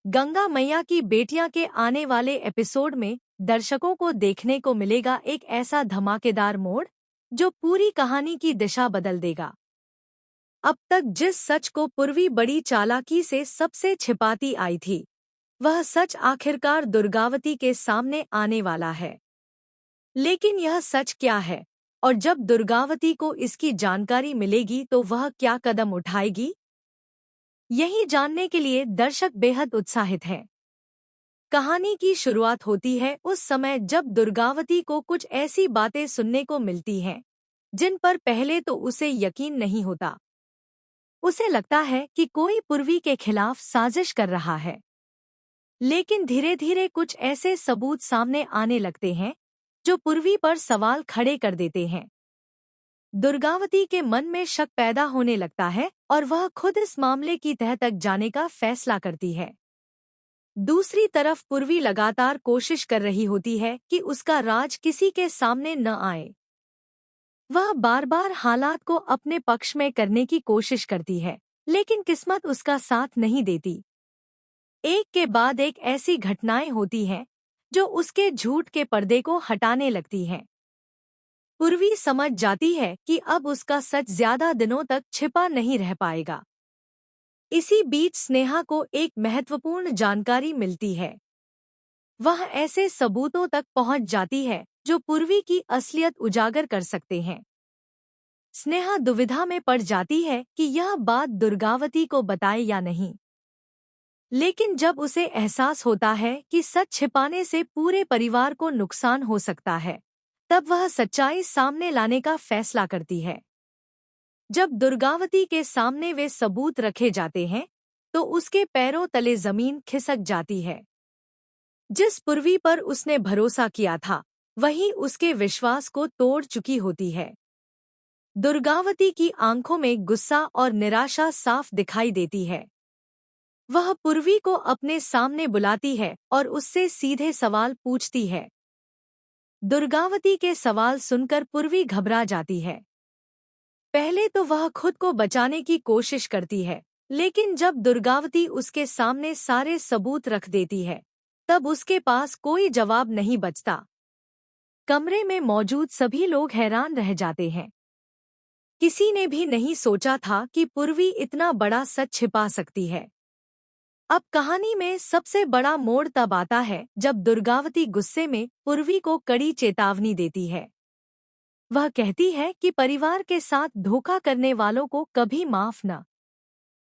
गंगा मैया की बेटियां के आने वाले एपिसोड में दर्शकों को देखने को मिलेगा एक ऐसा धमाकेदार मोड़ जो पूरी कहानी की दिशा बदल देगा। अब तक जिस सच को पूर्वी बड़ी चालाकी से सबसे छिपाती आई थी, वह सच आखिरकार दुर्गावती के सामने आने वाला है। लेकिन यह सच क्या है, और जब दुर्गावती को इसकी जानकारी मिलेगी तो वह क्या कदम उठाएगी? यही जानने के लिए दर्शक बेहद उत्साहित हैं। कहानी की शुरुआत होती है उस समय जब दुर्गावती को कुछ ऐसी बातें सुनने को मिलती हैं जिन पर पहले तो उसे यकीन नहीं होता। उसे लगता है कि कोई पूर्वी के खिलाफ साजिश कर रहा है। लेकिन धीरे धीरे कुछ ऐसे सबूत सामने आने लगते हैं जो पूर्वी पर सवाल खड़े कर देते हैं। दुर्गावती के मन में शक पैदा होने लगता है और वह खुद इस मामले की तह तक जाने का फैसला करती है। दूसरी तरफ पूर्वी लगातार कोशिश कर रही होती है कि उसका राज किसी के सामने न आए। वह बार बार हालात को अपने पक्ष में करने की कोशिश करती है, लेकिन किस्मत उसका साथ नहीं देती। एक के बाद एक ऐसी घटनाएं होती हैं जो उसके झूठ के पर्दे को हटाने लगती हैं। पूर्वी समझ जाती है कि अब उसका सच ज्यादा दिनों तक छिपा नहीं रह पाएगा। इसी बीच स्नेहा को एक महत्वपूर्ण जानकारी मिलती है। वह ऐसे सबूतों तक पहुंच जाती है जो पूर्वी की असलियत उजागर कर सकते हैं। स्नेहा दुविधा में पड़ जाती है कि यह बात दुर्गावती को बताए या नहीं। लेकिन जब उसे एहसास होता है कि सच छिपाने से पूरे परिवार को नुकसान हो सकता है, तब वह सच्चाई सामने लाने का फैसला करती है। जब दुर्गावती के सामने वे सबूत रखे जाते हैं, तो उसके पैरों तले जमीन खिसक जाती है। जिस पूर्वी पर उसने भरोसा किया था, वही उसके विश्वास को तोड़ चुकी होती है। दुर्गावती की आंखों में गुस्सा और निराशा साफ दिखाई देती है। वह पूर्वी को अपने सामने बुलाती है और उससे सीधे सवाल पूछती है। दुर्गावती के सवाल सुनकर पूर्वी घबरा जाती है। पहले तो वह खुद को बचाने की कोशिश करती है, लेकिन जब दुर्गावती उसके सामने सारे सबूत रख देती है, तब उसके पास कोई जवाब नहीं बचता। कमरे में मौजूद सभी लोग हैरान रह जाते हैं। किसी ने भी नहीं सोचा था कि पूर्वी इतना बड़ा सच छिपा सकती है। अब कहानी में सबसे बड़ा मोड़ तब आता है जब दुर्गावती गुस्से में पूर्वी को कड़ी चेतावनी देती है। वह कहती है कि परिवार के साथ धोखा करने वालों को कभी माफ न